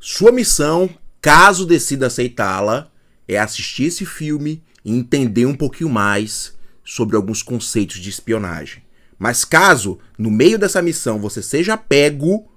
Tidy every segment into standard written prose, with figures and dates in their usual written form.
Sua missão, caso decida aceitá-la, é assistir esse filme e entender um pouquinho mais sobre alguns conceitos de espionagem. Mas caso, no meio dessa missão, você seja pego,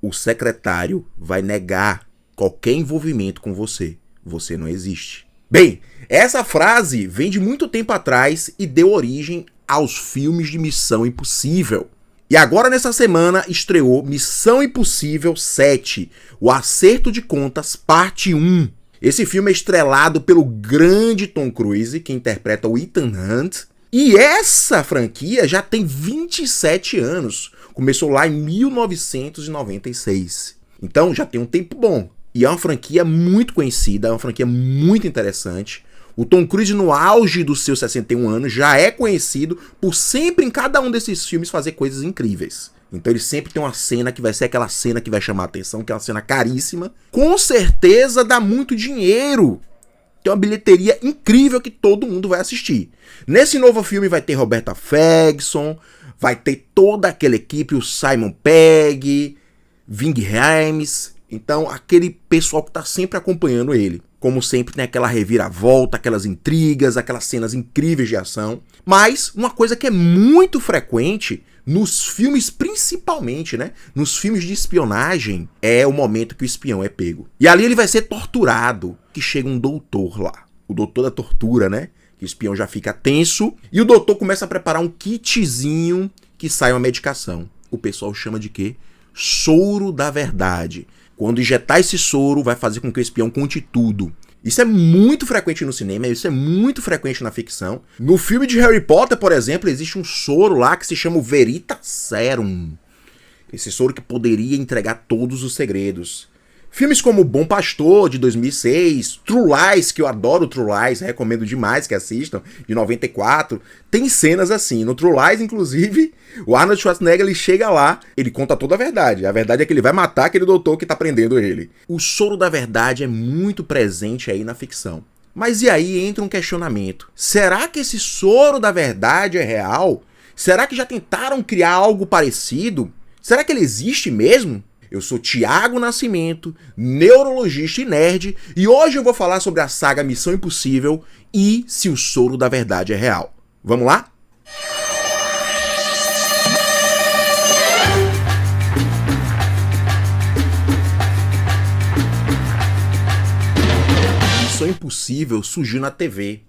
o secretário vai negar qualquer envolvimento com você. Você não existe. Bem, essa frase vem de muito tempo atrás e deu origem aos filmes de Missão Impossível. E agora nessa semana estreou Missão Impossível 7, O Acerto de Contas, parte 1. Esse filme é estrelado pelo grande Tom Cruise, que interpreta o Ethan Hunt. E essa franquia já tem 27 anos. Começou lá em 1996. Então já tem um tempo bom. E é uma franquia muito conhecida, é uma franquia muito interessante. O Tom Cruise, no auge dos seus 61 anos, já é conhecido por sempre em cada um desses filmes fazer coisas incríveis. Então ele sempre tem uma cena que vai ser aquela cena que vai chamar a atenção, que é uma cena caríssima. Com certeza dá muito dinheiro. Tem uma bilheteria incrível que todo mundo vai assistir. Nesse novo filme vai ter Roberta Ferguson, vai ter toda aquela equipe, o Simon Pegg, Ving Rhames. Então, aquele pessoal que tá sempre acompanhando ele. Como sempre, tem aquela reviravolta, aquelas intrigas, aquelas cenas incríveis de ação. Mas, uma coisa que é muito frequente nos filmes, principalmente, né? Nos filmes de espionagem, é o momento que o espião é pego. E ali ele vai ser torturado, que chega um doutor lá. O doutor da tortura, né? Que o espião já fica tenso. E o doutor começa a preparar um kitzinho que sai uma medicação. O pessoal chama de quê? Soro da verdade. Quando injetar esse soro, vai fazer com que o espião conte tudo. Isso é muito frequente no cinema, isso é muito frequente na ficção. No filme de Harry Potter, por exemplo, existe um soro lá que se chama o Veritaserum. Esse soro que poderia entregar todos os segredos. Filmes como O Bom Pastor, de 2006, True Lies, que eu adoro True Lies, recomendo demais que assistam, de 94, tem cenas assim. No True Lies, inclusive, o Arnold Schwarzenegger ele chega lá, ele conta toda a verdade. A verdade é que ele vai matar aquele doutor que tá prendendo ele. O soro da verdade é muito presente aí na ficção. Mas e aí entra um questionamento. Será que esse soro da verdade é real? Será que já tentaram criar algo parecido? Será que ele existe mesmo? Eu sou Thiago Nascimento, neurologista e nerd, e hoje eu vou falar sobre a saga Missão Impossível e se o soro da verdade é real. Vamos lá? Missão Impossível surgiu na TV.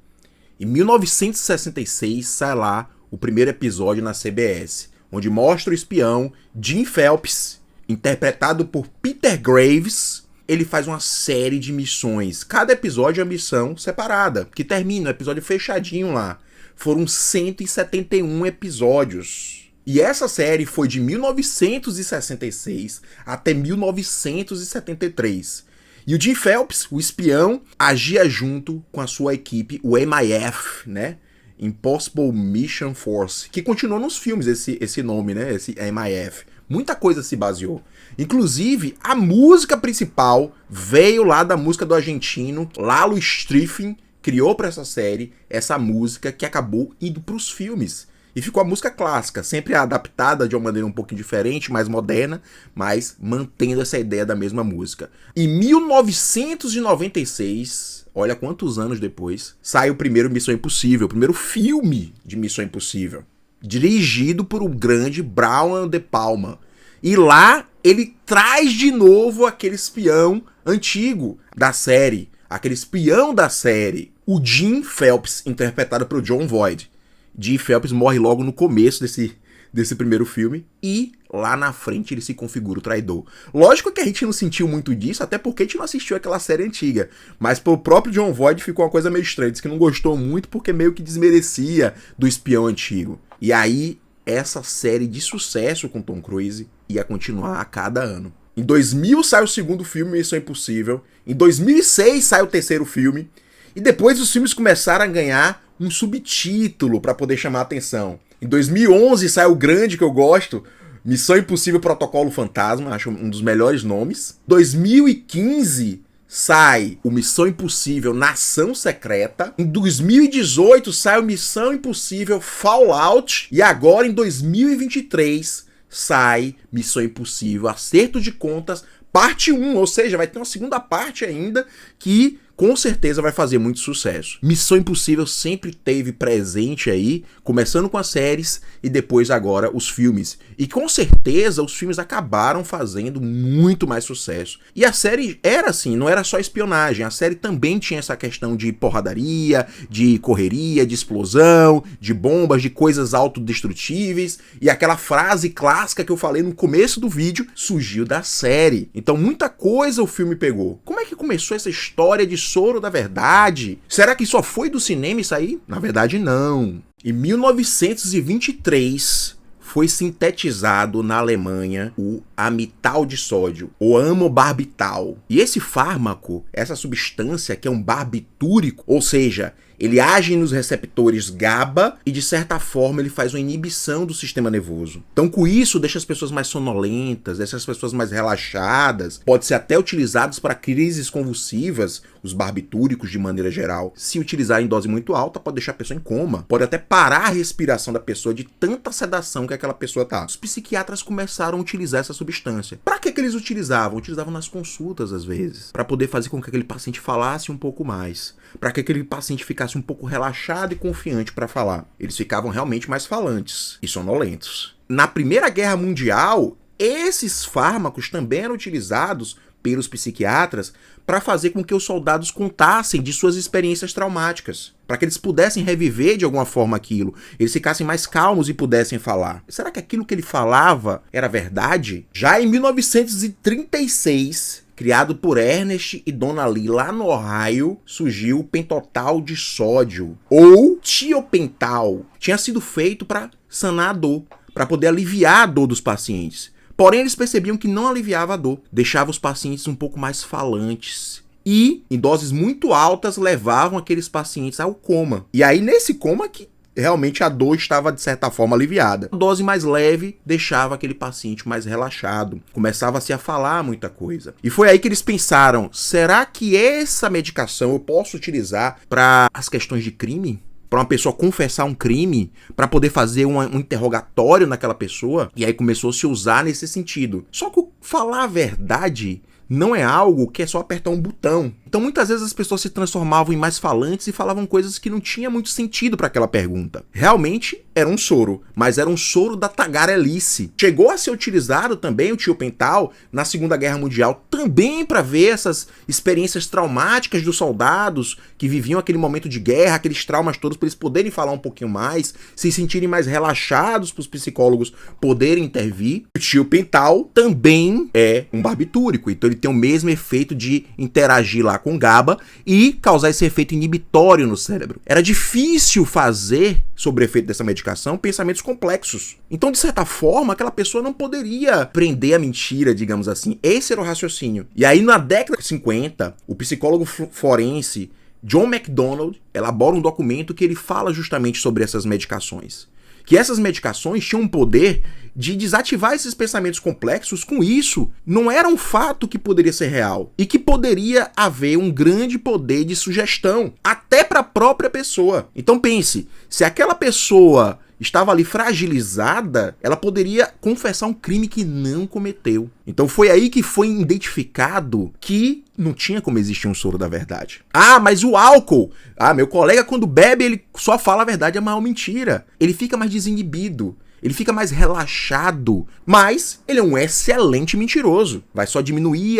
Em 1966 sai lá o primeiro episódio na CBS, onde mostra o espião Jim Phelps, interpretado por Peter Graves. Ele faz uma série de missões. Cada episódio é uma missão separada, que termina, um episódio fechadinho lá. Foram 171 episódios. E essa série foi de 1966 até 1973. E o Jim Phelps, o espião, agia junto com a sua equipe, o MIF, né? Impossible Mission Force, que continuou nos filmes esse nome, né? Esse MIF. Muita coisa se baseou. Inclusive, a música principal veio lá da música do argentino Lalo Schifrin, criou para essa série essa música que acabou indo para os filmes. E ficou a música clássica, sempre adaptada de uma maneira um pouquinho diferente, mais moderna, mas mantendo essa ideia da mesma música. Em 1996, olha quantos anos depois, sai o primeiro Missão Impossível, o primeiro filme de Missão Impossível, dirigido por um grande Brian De Palma. E lá ele traz de novo aquele espião antigo da série, aquele espião da série, o Jim Phelps, interpretado por Jon Voight. Jim Phelps morre logo no começo desse primeiro filme e lá na frente ele se configura o traidor. Lógico que a gente não sentiu muito disso, até porque a gente não assistiu aquela série antiga, mas pro próprio Jon Voight ficou uma coisa meio estranha, disse que não gostou muito porque meio que desmerecia do espião antigo. E aí, essa série de sucesso com Tom Cruise ia continuar a cada ano. Em 2000 sai o segundo filme, Missão Impossível. Em 2006 sai o terceiro filme. E depois os filmes começaram a ganhar um subtítulo para poder chamar a atenção. Em 2011 sai o grande que eu gosto, Missão Impossível Protocolo Fantasma, acho um dos melhores nomes. 2015 sai o Missão Impossível Nação Secreta. Em 2018 sai o Missão Impossível Fallout. E agora em 2023 sai Missão Impossível Acerto de Contas, parte 1, ou seja, vai ter uma segunda parte ainda que com certeza vai fazer muito sucesso. Missão Impossível sempre teve presente aí, começando com as séries e depois agora os filmes. E com certeza os filmes acabaram fazendo muito mais sucesso. E a série era assim, não era só espionagem, a série também tinha essa questão de porradaria, de correria, de explosão, de bombas, de coisas autodestrutíveis. E aquela frase clássica que eu falei no começo do vídeo surgiu da série. Então muita coisa o filme pegou. Como é que começou essa história de Soro da Verdade? Será que só foi do cinema isso aí? Na verdade, não. Em 1923, foi sintetizado na Alemanha o amital de sódio, o amobarbital. E esse fármaco, essa substância que é um barbitúrico, ou seja, ele age nos receptores GABA e, de certa forma, ele faz uma inibição do sistema nervoso. Então, com isso, deixa as pessoas mais sonolentas, deixa as pessoas mais relaxadas. Pode ser até utilizados para crises convulsivas, os barbitúricos de maneira geral. Se utilizar em dose muito alta, pode deixar a pessoa em coma. Pode até parar a respiração da pessoa de tanta sedação que aquela pessoa tá. Os psiquiatras começaram a utilizar essa substância. Para que eles utilizavam? Utilizavam nas consultas, às vezes. Para poder fazer com que aquele paciente falasse um pouco mais. Para que aquele paciente ficasse um pouco relaxado e confiante para falar. Eles ficavam realmente mais falantes e sonolentos. Na Primeira Guerra Mundial, esses fármacos também eram utilizados pelos psiquiatras para fazer com que os soldados contassem de suas experiências traumáticas, para que eles pudessem reviver de alguma forma aquilo, eles ficassem mais calmos e pudessem falar. Será que aquilo que ele falava era verdade? Já em 1936, criado por Ernest e Donna Lee lá no Ohio, surgiu o pentotal de sódio, ou tiopental. Tinha sido feito para sanar a dor, para poder aliviar a dor dos pacientes. Porém, eles percebiam que não aliviava a dor, deixava os pacientes um pouco mais falantes. E, em doses muito altas, levavam aqueles pacientes ao coma. E aí, nesse coma que realmente a dor estava, de certa forma, aliviada. A dose mais leve deixava aquele paciente mais relaxado. Começava-se a falar muita coisa. E foi aí que eles pensaram, será que essa medicação eu posso utilizar para as questões de crime? Para uma pessoa confessar um crime, para poder fazer um interrogatório naquela pessoa? E aí começou a se usar nesse sentido. Só que falar a verdade não é algo que é só apertar um botão. Então muitas vezes as pessoas se transformavam em mais falantes e falavam coisas que não tinha muito sentido para aquela pergunta. Realmente era um soro, mas era um soro da tagarelice. Chegou a ser utilizado também o tiopental na Segunda Guerra Mundial, também para ver essas experiências traumáticas dos soldados que viviam aquele momento de guerra, aqueles traumas todos, para eles poderem falar um pouquinho mais, se sentirem mais relaxados, para os psicólogos poderem intervir. O tiopental também é um barbitúrico, então ele tem o mesmo efeito de interagir lá com GABA e causar esse efeito inibitório no cérebro. Era difícil fazer, sobre o efeito dessa medicação, pensamentos complexos. Então, de certa forma, aquela pessoa não poderia prender a mentira, digamos assim. Esse era o raciocínio. E aí, na década de 50, o psicólogo forense John MacDonald elabora um documento que ele fala justamente sobre essas medicações. Que essas medicações tinham um poder de desativar esses pensamentos complexos. Com isso, não era um fato que poderia ser real e que poderia haver um grande poder de sugestão, até para a própria pessoa. Então pense, se aquela pessoa estava ali fragilizada, ela poderia confessar um crime que não cometeu. Então foi aí que foi identificado que não tinha como existir um soro da verdade. Ah, mas o álcool! Ah, meu colega quando bebe, ele só fala a verdade, é a maior mentira. Ele fica mais desinibido. Ele fica mais relaxado, mas ele é um excelente mentiroso. Vai só diminuir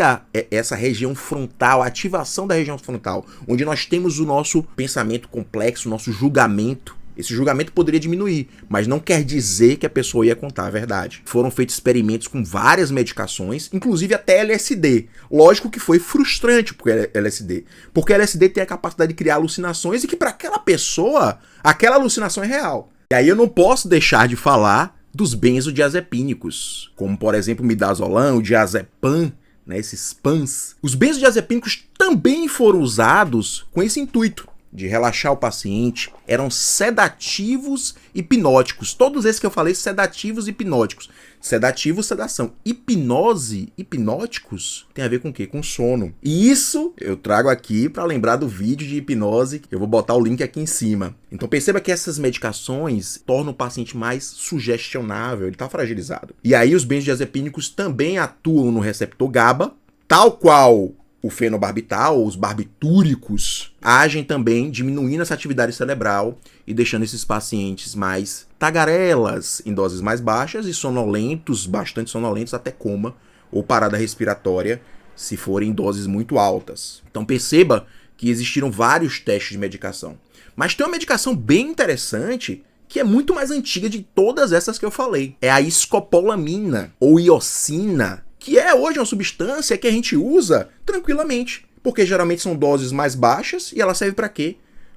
essa região frontal, a ativação da região frontal, onde nós temos o nosso pensamento complexo, o nosso julgamento. Esse julgamento poderia diminuir, mas não quer dizer que a pessoa ia contar a verdade. Foram feitos experimentos com várias medicações, inclusive até LSD. Lógico que foi frustrante pro LSD, porque LSD tem a capacidade de criar alucinações e que para aquela pessoa, aquela alucinação é real. E aí eu não posso deixar de falar dos benzodiazepínicos, como por exemplo o midazolam, o diazepam, né, esses PANs. Os benzodiazepínicos também foram usados com esse intuito de relaxar o paciente. Eram sedativos hipnóticos. Todos esses que eu falei, sedativos e hipnóticos. Sedativo, sedação. Hipnose, hipnóticos, tem a ver com o quê? Com sono. E isso eu trago aqui para lembrar do vídeo de hipnose. Eu vou botar o link aqui em cima. Então perceba que essas medicações tornam o paciente mais sugestionável. Ele está fragilizado. E aí os benzodiazepínicos também atuam no receptor GABA, Tal qual o fenobarbital, os barbitúricos, agem também diminuindo essa atividade cerebral e deixando esses pacientes mais tagarelas em doses mais baixas e sonolentos, bastante sonolentos, até coma ou parada respiratória, se forem em doses muito altas. Então perceba que existiram vários testes de medicação. Mas tem uma medicação bem interessante que é muito mais antiga de todas essas que eu falei. É a escopolamina ou iosina, que é hoje uma substância que a gente usa tranquilamente, porque geralmente são doses mais baixas e ela serve para quê?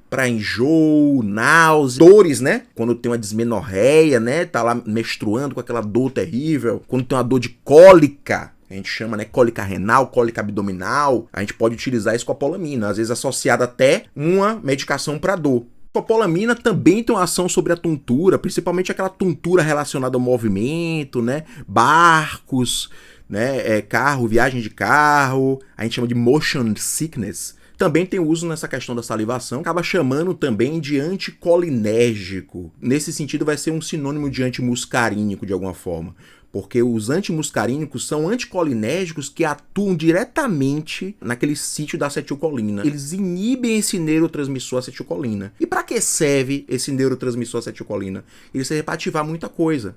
Para enjoo, náusea, dores, né? Quando tem uma dismenorreia, né? Tá lá menstruando com aquela dor terrível. Quando tem uma dor de cólica, a gente chama, né, cólica renal, cólica abdominal, a gente pode utilizar a escopolamina, às vezes associada até uma medicação para dor. A escopolamina também tem uma ação sobre a tontura, principalmente aquela tontura relacionada ao movimento, né? Barcos, né? Carro, viagem de carro, a gente chama de motion sickness. Também tem uso nessa questão da salivação, acaba chamando também de anticolinérgico. Nesse sentido vai ser um sinônimo de antimuscarínico de alguma forma, porque os antimuscarínicos são anticolinérgicos que atuam diretamente naquele sítio da acetilcolina. Eles inibem esse neurotransmissor acetilcolina. E para que serve esse neurotransmissor acetilcolina? Ele serve para ativar muita coisa,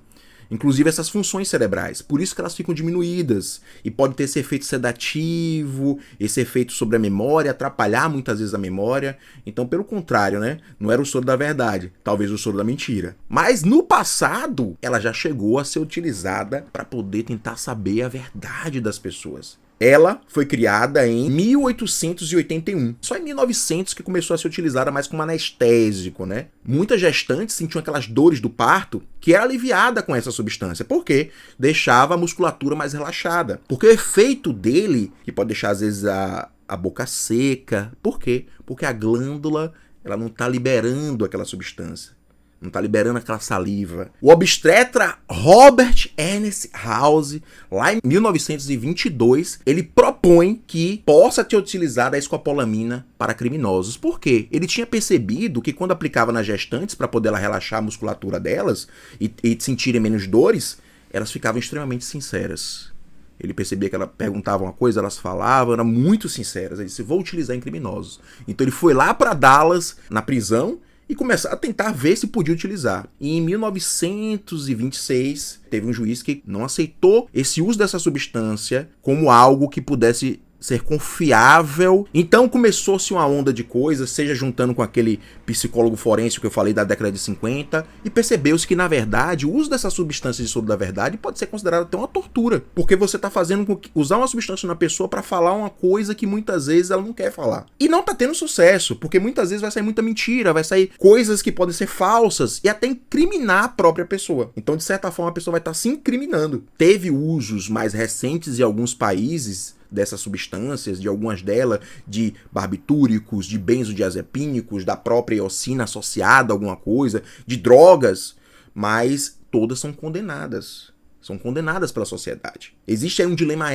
inclusive essas funções cerebrais. Por isso que elas ficam diminuídas. E pode ter esse efeito sedativo, esse efeito sobre a memória, atrapalhar muitas vezes a memória. Então, pelo contrário, né? Não era o soro da verdade, talvez o soro da mentira. Mas no passado, ela já chegou a ser utilizada para poder tentar saber a verdade das pessoas. Ela foi criada em 1881. Só em 1900 que começou a ser utilizada mais como anestésico, né? Muitas gestantes sentiam aquelas dores do parto que era aliviada com essa substância. Por quê? Deixava a musculatura mais relaxada. Porque o efeito dele, que pode deixar às vezes a boca seca. Por quê? Porque a glândula ela não está liberando aquela substância. Não está liberando aquela saliva. O obstetra Robert Ernest House, lá em 1922, ele propõe que possa ter utilizado a escopolamina para criminosos. Por quê? Ele tinha percebido que quando aplicava nas gestantes, para poder ela relaxar a musculatura delas e sentirem menos dores, elas ficavam extremamente sinceras. Ele percebia que ela perguntava uma coisa, elas falavam, eram muito sinceras. Ele disse, vou utilizar em criminosos. Então ele foi lá para Dallas, na prisão, e começar a tentar ver se podia utilizar. E em 1926, teve um juiz que não aceitou esse uso dessa substância como algo que pudesse ser confiável. Então começou-se uma onda de coisas, seja juntando com aquele psicólogo forense que eu falei da década de 50, e percebeu-se que, na verdade, o uso dessa substância de soro da verdade pode ser considerado até uma tortura, porque você está fazendo usar uma substância na pessoa para falar uma coisa que muitas vezes ela não quer falar. E não está tendo sucesso, porque muitas vezes vai sair muita mentira, vai sair coisas que podem ser falsas e até incriminar a própria pessoa. Então, de certa forma, a pessoa vai estar se incriminando. Teve usos mais recentes em alguns países dessas substâncias, de algumas delas, de barbitúricos, de benzodiazepínicos, da própria eosina associada a alguma coisa, de drogas, mas todas são condenadas. São condenadas pela sociedade. Existe aí um dilema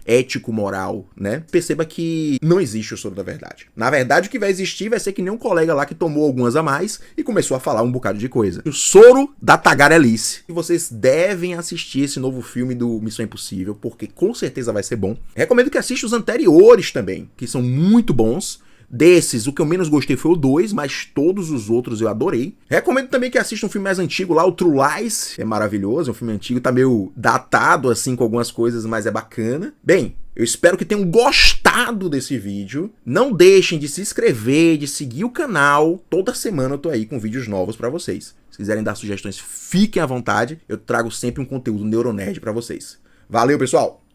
ético-moral, né? Perceba que não existe o soro da verdade. Na verdade, o que vai existir vai ser que nem um colega lá que tomou algumas a mais e começou a falar um bocado de coisa. O soro da tagarelice. E vocês devem assistir esse novo filme do Missão Impossível, porque com certeza vai ser bom. Recomendo que assista os anteriores também, que são muito bons. Desses, o que eu menos gostei foi o 2, mas todos os outros eu adorei. Recomendo também que assista um filme mais antigo lá, o True Lies. É maravilhoso, é um filme antigo, tá meio datado assim com algumas coisas, mas é bacana. Bem, eu espero que tenham gostado desse vídeo. Não deixem de se inscrever, de seguir o canal. Toda semana eu tô aí com vídeos novos pra vocês. Se quiserem dar sugestões, fiquem à vontade. Eu trago sempre um conteúdo neuronerd pra vocês. Valeu, pessoal!